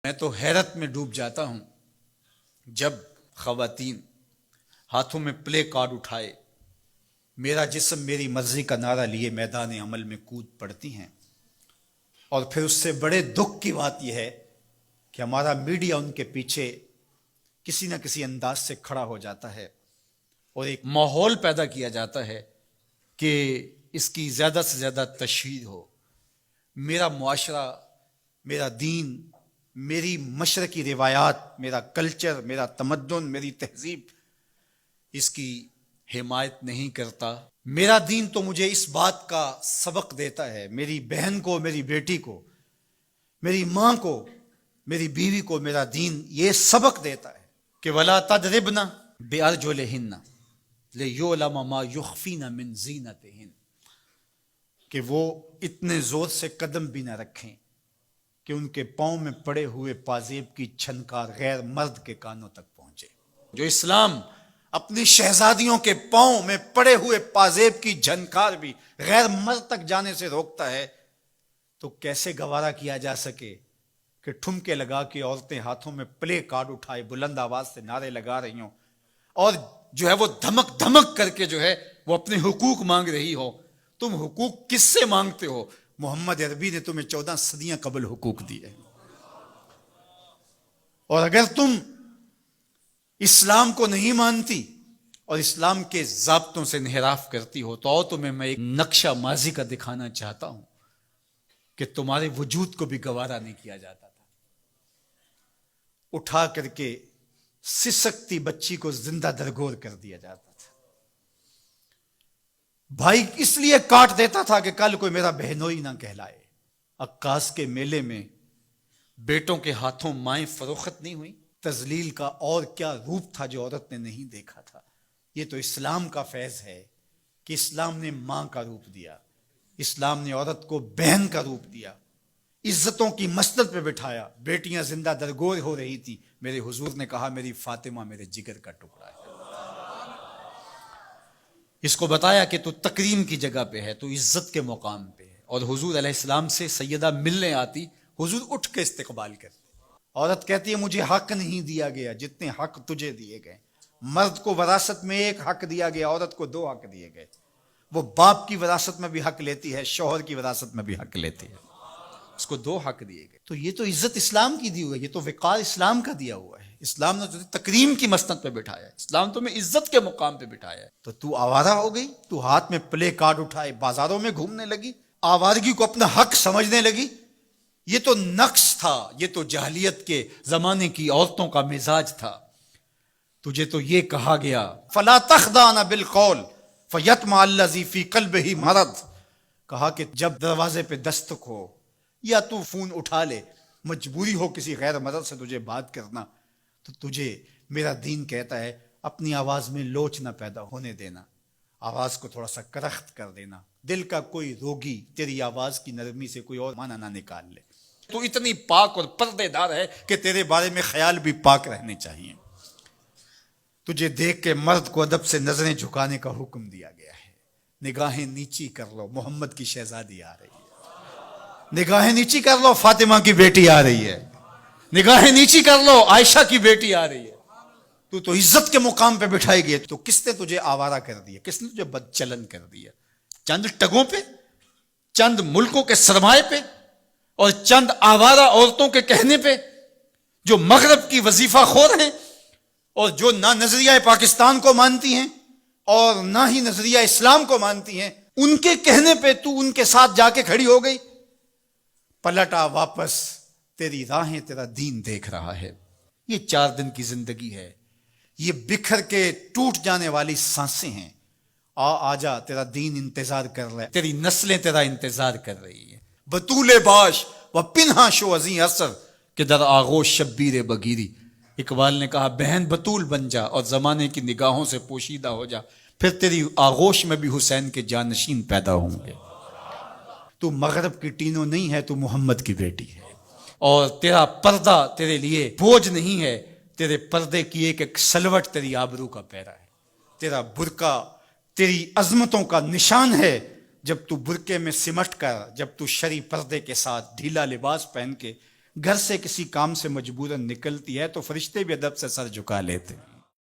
میں تو حیرت میں ڈوب جاتا ہوں جب خواتین ہاتھوں میں پلے کارڈ اٹھائے میرا جسم میری مرضی کا نعرہ لیے میدان عمل میں کود پڑتی ہیں، اور پھر اس سے بڑے دکھ کی بات یہ ہے کہ ہمارا میڈیا ان کے پیچھے کسی نہ کسی انداز سے کھڑا ہو جاتا ہے اور ایک ماحول پیدا کیا جاتا ہے کہ اس کی زیادہ سے زیادہ تشہیر ہو۔ میرا معاشرہ، میرا دین، میری مشرقی روایات، میرا کلچر، میرا تمدن، میری تہذیب اس کی حمایت نہیں کرتا۔ میرا دین تو مجھے اس بات کا سبق دیتا ہے، میری بہن کو، میری بیٹی کو، میری ماں کو، میری بیوی کو میرا دین یہ سبق دیتا ہے کہ وَلَا تَضْرِبْنَ بِأَرْجُلِهِنَّ لِيُعْلَمَ مَا يُخْفِينَ مِنْ زِينَتِهِنَّ، کہ وہ اتنے زور سے قدم بھی نہ رکھیں کہ ان کے پاؤں میں پڑے ہوئے پازیب کی چھنکار غیر مرد کے کانوں تک پہنچے۔ جو اسلام اپنی شہزادیوں کے پاؤں میں پڑے ہوئے پازیب کی جھنکار بھی غیر مرد تک جانے سے روکتا ہے، تو کیسے گوارا کیا جا سکے کہ ٹھمکے لگا کے عورتیں ہاتھوں میں پلے کارڈ اٹھائے بلند آواز سے نعرے لگا رہی ہوں اور جو ہے وہ دھمک دھمک کر کے جو ہے وہ اپنے حقوق مانگ رہی ہو۔ تم حقوق کس سے مانگتے ہو؟ محمد عربی نے تمہیں 14 صدیاں قبل حقوق دیے، اور اگر تم اسلام کو نہیں مانتی اور اسلام کے ضابطوں سے انحراف کرتی ہو تو تمہیں میں ایک نقشہ ماضی کا دکھانا چاہتا ہوں کہ تمہارے وجود کو بھی گوارا نہیں کیا جاتا تھا۔ اٹھا کر کے سسکتی بچی کو زندہ درگور کر دیا جاتا تھا۔ بھائی اس لیے کاٹ دیتا تھا کہ کل کوئی میرا بہنوئی نہ کہلائے۔ عکاس کے میلے میں بیٹوں کے ہاتھوں مائیں فروخت نہیں ہوئی؟ تذلیل کا اور کیا روپ تھا جو عورت نے نہیں دیکھا تھا؟ یہ تو اسلام کا فیض ہے کہ اسلام نے ماں کا روپ دیا، اسلام نے عورت کو بہن کا روپ دیا، عزتوں کی مسند پہ بٹھایا۔ بیٹیاں زندہ درگور ہو رہی تھی، میرے حضور نے کہا میری فاطمہ میرے جگر کا ٹکڑا ہے۔ اس کو بتایا کہ تو تکریم کی جگہ پہ ہے، تو عزت کے مقام پہ ہے، اور حضور علیہ السلام سے سیدہ ملنے آتی، حضور اٹھ کے استقبال کرتے۔ عورت کہتی ہے مجھے حق نہیں دیا گیا جتنے حق تجھے دیے گئے۔ مرد کو وراثت میں ایک حق دیا گیا، عورت کو 2 حق دیے گئے۔ وہ باپ کی وراثت میں بھی حق لیتی ہے، شوہر کی وراثت میں بھی حق لیتی ہے، اس کو 2 حق دیے گئے۔ تو یہ تو عزت اسلام کی دی ہوئی ہے، یہ تو وقار اسلام کا دیا ہوا ہے۔ اسلام نے تجھے تکریم کی مسند پہ بٹھایا ہے، اسلام تمہیں عزت کے مقام پہ بٹھایا ہے، تو آوارہ ہو گئی؟ تو ہاتھ میں پلے کارڈ اٹھائے بازاروں میں گھومنے لگی، آوارگی کو اپنا حق سمجھنے لگی؟ یہ تو نقص تھا، یہ تو جاہلیت کے زمانے کی عورتوں کا مزاج تھا۔ تجھے تو یہ کہا گیا فَلَا تَخْضَعْنَ بِالْقَوْلِ فَيَطْمَعَ الَّذِي فِي قَلْبِهِ مَرَضٌ، کہا کہ جب دروازے پہ دستک ہو یا تو فون اٹھا لے، مجبوری ہو کسی غیر مرد سے تجھے بات کرنا، تو تجھے میرا دین کہتا ہے اپنی آواز میں لوچ نہ پیدا ہونے دینا، آواز کو تھوڑا سا کرخت کر دینا، دل کا کوئی روگی تیری آواز کی نرمی سے کوئی اور معنی نہ نکال لے۔ تو اتنی پاک اور پردے دار ہے کہ تیرے بارے میں خیال بھی پاک رہنے چاہیے۔ تجھے دیکھ کے مرد کو ادب سے نظریں جھکانے کا حکم دیا گیا ہے۔ نگاہیں نیچی کر لو، محمد کی شہزادی آ رہی ہے۔ نگاہیں نیچی کر لو، فاطمہ کی بیٹی آ رہی ہے۔ نگاہیں نیچی کر لو، عائشہ کی بیٹی آ رہی ہے۔ تو عزت کے مقام پہ بٹھائی گئی، تو کس نے تجھے آوارہ کر دیا؟ کس نے تجھے بدچلن کر دیا؟ چند ٹگوں پہ، چند ملکوں کے سرمائے پہ، اور چند آوارہ عورتوں کے کہنے پہ جو مغرب کی وظیفہ خور ہیں اور جو نہ نظریہ پاکستان کو مانتی ہیں اور نہ ہی نظریہ اسلام کو مانتی ہیں، ان کے کہنے پہ تو ان کے ساتھ جا کے کھڑی ہو گئی؟ پلٹا واپس، تیری راہیں تیرا دین دیکھ رہا ہے۔ یہ 4 دن کی زندگی ہے، یہ بکھر کے ٹوٹ جانے والی سانسیں ہیں۔ آجا، تیرا دین انتظار کر رہا ہے، تیری نسلیں تیرا انتظار کر رہی ہیں۔ بطول باش و پنہا شو ازیں اثر کہ در آغوش شبیر بگیری۔ اقبال نے کہا بہن بطول بن جا اور زمانے کی نگاہوں سے پوشیدہ ہو جا، پھر تیری آغوش میں بھی حسین کے جانشین پیدا ہوں گے۔ تو مغرب کی ٹینو نہیں ہے، تو محمد کی بیٹی ہے، اور تیرا پردہ تیرے لیے بوجھ نہیں ہے، تیرے پردے کی ایک ایک سلوٹ تیری آبرو کا پیرا ہے۔ تیرا برقع تیری عظمتوں کا نشان ہے۔ جب تو برقعے میں سمٹ کر، جب تو شرعی پردے کے ساتھ ڈھیلا لباس پہن کے گھر سے کسی کام سے مجبوراً نکلتی ہے تو فرشتے بھی ادب سے سر جھکا لیتے ہیں.